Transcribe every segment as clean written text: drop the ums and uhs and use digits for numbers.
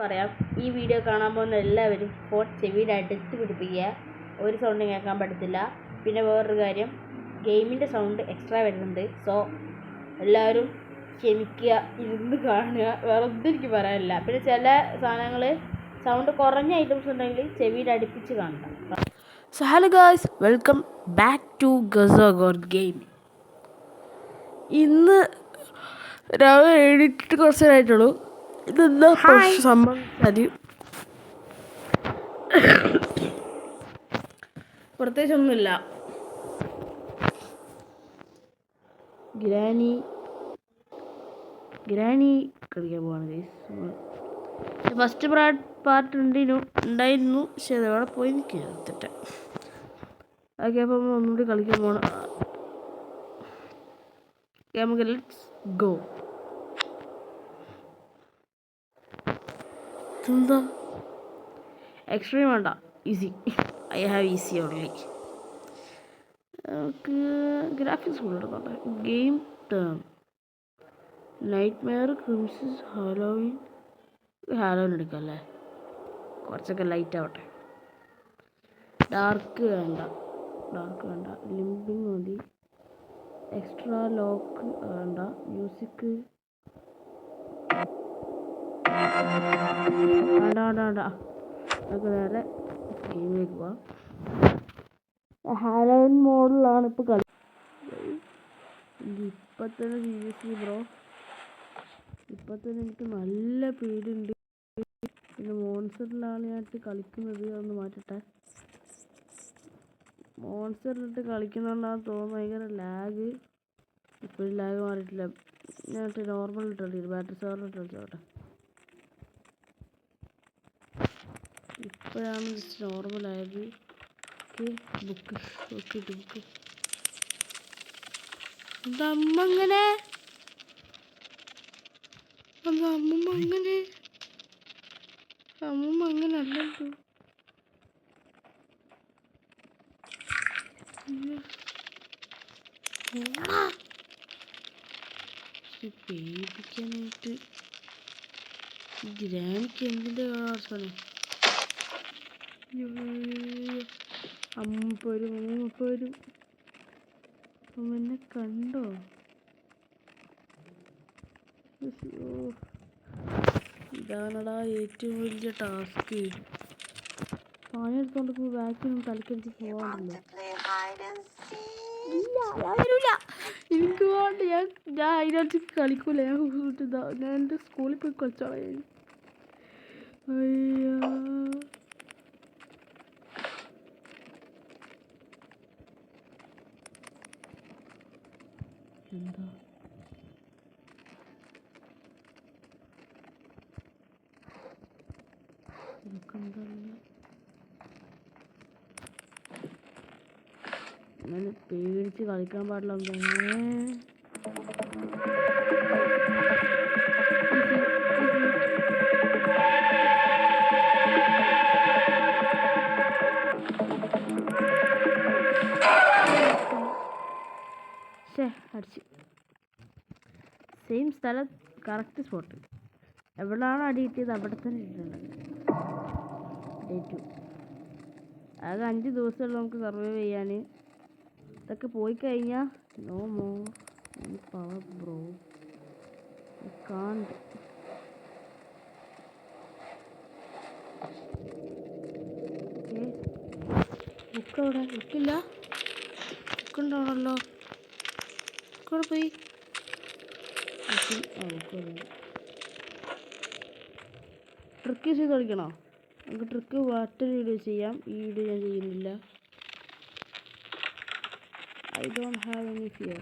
പറയാം. ഈ വീഡിയോ കാണാൻ പോകുന്ന എല്ലാവരും ഫോൺ ചെവിയുടെ അടുത്ത് പിടിപ്പിക്കുക. ഒരു സൗണ്ട് കേൾക്കാൻ പറ്റത്തില്ല. പിന്നെ വേറൊരു കാര്യം, ഗെയിമിൻ്റെ സൗണ്ട് എക്സ്ട്രാ വരുന്നുണ്ട്. സോ എല്ലാവരും ക്ഷമിക്കുക, ഇരുന്ന് കാണുക. വേറെ ഒന്നും എനിക്ക് പറയാനില്ല. പിന്നെ ചില സാധനങ്ങൾ സൗണ്ട് കുറഞ്ഞ ഐറ്റംസ് ഉണ്ടെങ്കിൽ ചെവിയുടെ അടുപ്പിച്ച് കാണണം. So hello guys, welcome back to Gazagor Game. ഇന്ന് രാവിലെ എഴുതിയിട്ട് കുറച്ച് നേരമായിട്ടുള്ളൂ. ഇതെന്താ സംഭവിച്ചത്? പ്രത്യേകിച്ചൊന്നുമില്ല. ഗ്രാനി കളിക്കാൻ പോവാണ് ഗൈസ്. ഫസ്റ്റ് പാർട്ട് ഉണ്ടായിരുന്നു, പക്ഷെ അതവിടെ പോയി കേട്ടിട്ട് ഓക്കെ. അപ്പം ഒന്നുകൂടി കളിക്കാൻ പോകണം. നമുക്ക് ലെറ്റ്സ് ഗോ. എന്താ എക്സ്ട്രീം വേണ്ട, easy. I have easy only. നമുക്ക് ഗ്രാഫിക്സ് കൊണ്ടെടുക്കട്ടെ. Game term nightmare, Christmas, Halloween എടുക്കാം അല്ലേ? കുറച്ചൊക്കെ ലൈറ്റ് ആവട്ടെ. ഡാർക്ക് വേണ്ട. ലിംബിങ് മതി. എക്സ്ട്രാ ലോക്ക് വേണ്ട. മ്യൂസിക് വേണ്ട. നമുക്ക് നേരെ ഗെയിമിലേക്ക് പോവാം. ഹാലോവിൻ മോഡിലാണ് ഇപ്പോൾ കളി. ഇപ്പം തന്നെ സീരിയസ്ലി ബ്രോ, ഇപ്പം തന്നെ എനിക്ക് നല്ല പേടിയുണ്ട്. പിന്നെ മോൺസ്റ്ററിലാണ് ഞാനിട്ട് കളിക്കുന്നത്. അതൊന്ന് മാറ്റട്ടെ. മോൺസ്റ്ററിലിട്ട് കളിക്കുന്നതുകൊണ്ടാണ് തോന്നുന്നു ഭയങ്കര ലാഗ്. ഇപ്പോഴും ലാഗ് മാറിയിട്ടില്ല. ഞാനിട്ട് നോർമൽ ഇട്ടിട്ട് ബാറ്ററി സാറിലിട്ട് കളിച്ചോട്ടെ. ഇപ്പോഴാണ് ജസ്റ്റ് നോർമലായത്. ബുക്ക് എന്താ അമ്മ അങ്ങനെ അല്ലല്ലോ. പേടിക്കാനായിട്ട് ഗ്രാനിക്ക് എന്തിൻ്റെ ആവശ്യമാണ്? അമ്മ വരും. അമ്മ കണ്ടോ? ഇതാണടാ ഏറ്റവും വലിയ ടാസ്ക്. പാനെടുത്തോണ്ട് ബാക്കിനും തലക്കടിച്ച് പോകാറില്ല. എനിക്ക് വേണ്ട. ഞാൻ അതിനകത്ത് കളിക്കൂല. ഞാൻ എൻ്റെ സ്കൂളിൽ പോയി കളിച്ചോളാം. അയ്യോ, എന്താ അങ്ങനെ പേടിച്ച് കളിക്കാൻ പാടില്ല. അടിച്ച് സെയിം സ്ഥലം, കറക്റ്റ് സ്പോട്ട്. എവിടെയാണ് അടി കിട്ടിയത് അവിടെ തന്നെ ഇട്ടിട്ടുണ്ട്. ഡേ 2 ആകെ 5 ദിവസമുള്ള നമുക്ക് സർവൈവ് ചെയ്യാൻ. ഇതൊക്കെ പോയി കഴിഞ്ഞാൽ നോ മോർ പവർ ബ്രോ. കാണ്ട് ബുക്ക് അവിടെ ബുക്കില്ല. ബുക്കുണ്ടാവണല്ലോ. ബുക്കവിടെ പോയി. ട്രിക്ക് ചെയ്ത് കളിക്കണോ? നമുക്ക് ട്രിക്ക് മറ്റൊരു വീഡിയോ ചെയ്യാം. ഈ വീഡിയോ ഞാൻ ചെയ്യുന്നില്ല. I don't have any fear.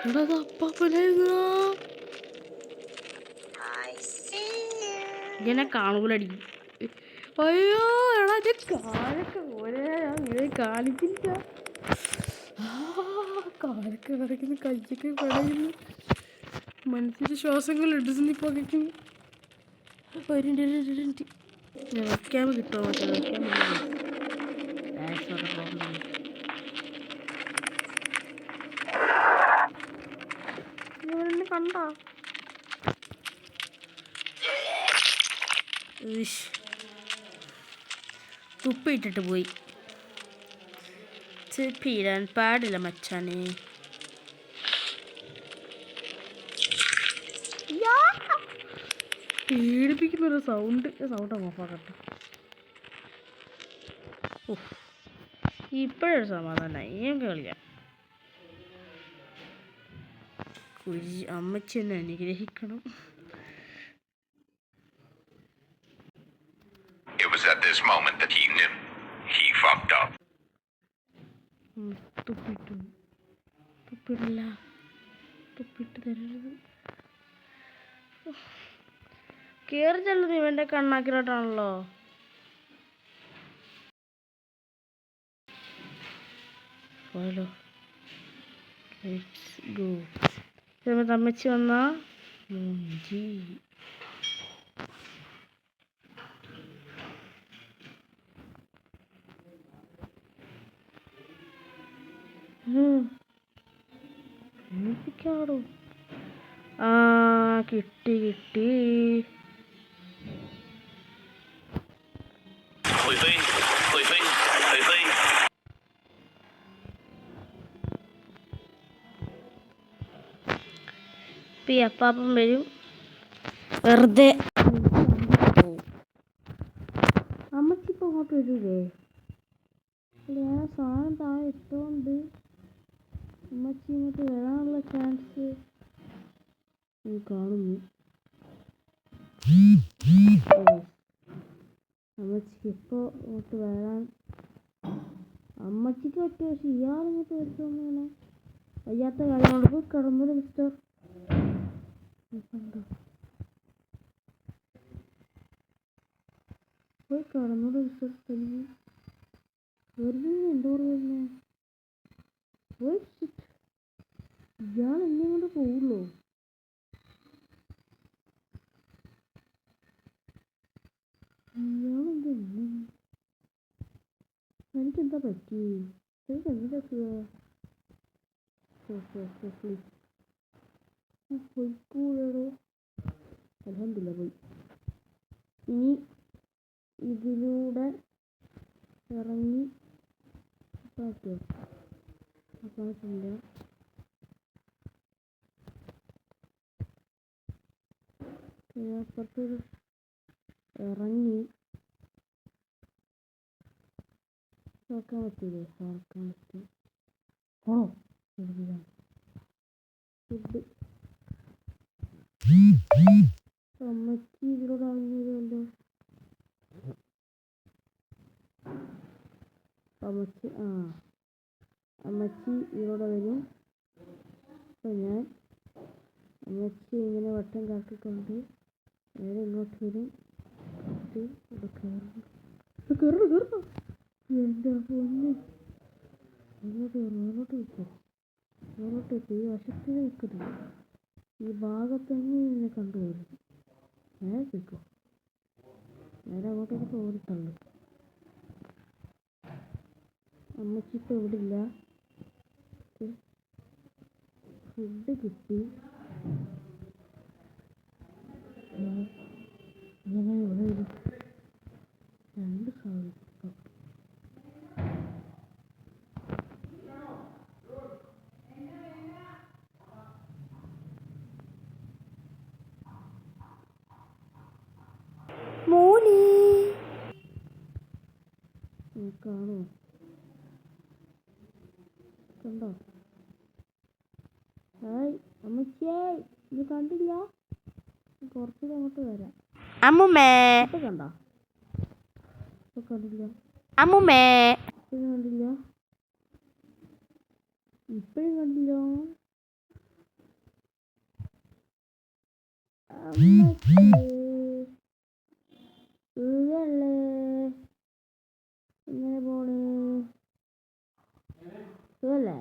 എടാ അത് അപ്പാപ്പനായിരുന്നാ. ഇങ്ങനെ കാണൂലടി. അയ്യോ എടാ ഇത് കാലൊക്കെ പോലെ ഇവരെ കാണിക്കില്ല. കാലൊക്കെ വിറയ്ക്കുന്നു, കൈയൊക്കെ വിളയുന്നു, മനസ്സിൻ്റെ ശ്വാസങ്ങൾ എടുത്ത് പകയ്ക്കുന്നു. ഒരു മിനിറ്റ് വെക്കാൻ കിട്ടുമോ? വെക്കാൻ കണ്ടോ? തുപ്പിയിട്ടിട്ട് പോയി. തുപ്പിയിടാൻ പാടില്ല മച്ചാനെ. പേടിപ്പിക്കുന്നൊരു സൗണ്ട് ഓഫാക്കട്ടെ. ഓ ഇപ്പോഴൊരു സമാധാനമായി. ഞങ്ങൾക്ക് കളിക്കാം. അമ്മച്ചി എന്നെ അനുഗ്രഹിക്കണം. It was at this moment that he knew he fucked up. തുപ്പിടില്ല, തുപ്പിട്ട് തരരുത്. കേറി ചെല്ലുന്നു ഇവന്റെ കണ്ണാക്കിലോട്ടാണല്ലോ. പോയാലോ? Let's go. സമയത്ത് അമ്മച്ചി വന്നാ മൂഞ്ചി. ോ ആ കിട്ടി. അപ്പാപ്പം വരും. വെറുതെ അമ്മച്ചിപ്പോൾ അങ്ങോട്ട് വരൂലേ? ഞാൻ സാധനം താഴെ ഇട്ടുകൊണ്ട് അമ്മച്ചി ഇങ്ങോട്ട് വരാനുള്ള ചാൻസ് കാണുന്നു. അമ്മച്ചിക്ക് ഇപ്പോൾ ഇങ്ങോട്ട് വരാൻ അമ്മച്ചിക്ക് പറ്റും. പക്ഷെ ഇയാളിങ്ങോട്ട് വരുത്തോന്നിങ്ങനെ വയ്യാത്ത കാര്യങ്ങളോട് പോയി കിടന്നൊരു മിസ്റ്റർ. പോയി കിടന്നോട് മിസ്റ്റർ. വെറുതെ എന്തോ വരുന്നേ. ഇയാൾ എന്നെ കൊണ്ട് പോവുള്ളൂ. എനിക്കെന്താ പറ്റി? എനിക്ക് എന്താ പോയിക്കൂടോ? അൽഹംദുലില്ലാ പോയി. ഇനി ഇതിലൂടെ ഇറങ്ങി പറ്റുമോ? പറ്റില്ല. അപ്പുറത്തൊരു ഇറങ്ങി നോക്കാൻ പറ്റൂലേ? നോക്കാൻ പറ്റും. ഓ ഫുഡ് അമ്മച്ചി ഇതിലൂടെ ഇറങ്ങിയതല്ലോ. അമ്മച്ചി ഇതിലൂടെ വരും. അപ്പം ഞാൻ അമ്മച്ചി ഇങ്ങനെ വട്ടം കാട്ടിക്കൊണ്ട് നേരെ ഇങ്ങോട്ട് വരും. ഇവിടെ കയറണം. എൻ്റെ പൊന്ന് അങ്ങോട്ട് വെക്കും. അങ്ങോട്ട് ഈ വശത്ത് നിൽക്കരുത്. ഈ ഭാഗത്തന്നെ എന്നെ കണ്ടുപോകരുത്. നേരെ പോയിക്കോ. നേരെ അങ്ങോട്ടേക്ക് പോകരുത്തള്ളു. അമ്മച്ചി ഇപ്പോൾ ഇവിടെ ഇല്ല. ഫുഡ് കിട്ടി. ഇങ്ങനെ ഇവിടെ ഒരു 2 സാധിക്കും. മോനി കാണോ? കണ്ടോ? ഹായ് അമ്മച്ചിയേ, ഇത് കണ്ടില്ല? കുറച്ചുകൂടെ അങ്ങോട്ട് വരാം. അമ്മുമ്മേ കണ്ടോ? കണ്ടില്ല. അമ്മുമ്മേ കണ്ടില്ല. ഇപ്പോഴും കണ്ടില്ല. ഇങ്ങനെ പോണ് സുഖല്ലേ?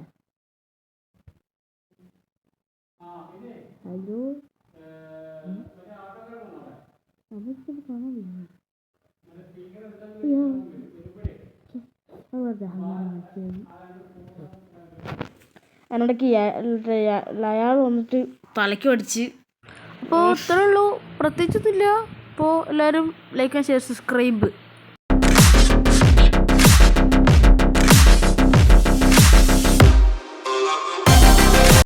ഹലോ അതൊക്കെ കാണാനില്ല. അതിനിടയ്ക്ക് അയാൾ വന്നിട്ട് തലയ്ക്ക് അടിച്ച്. അപ്പോൾ ഇത്രേ ഉള്ളൂ, പ്രത്യേകിച്ചൊന്നുമില്ല. അപ്പോൾ എല്ലാവരും ലൈക്ക് ആൻഡ് ഷെയർ സബ്സ്ക്രൈബ്.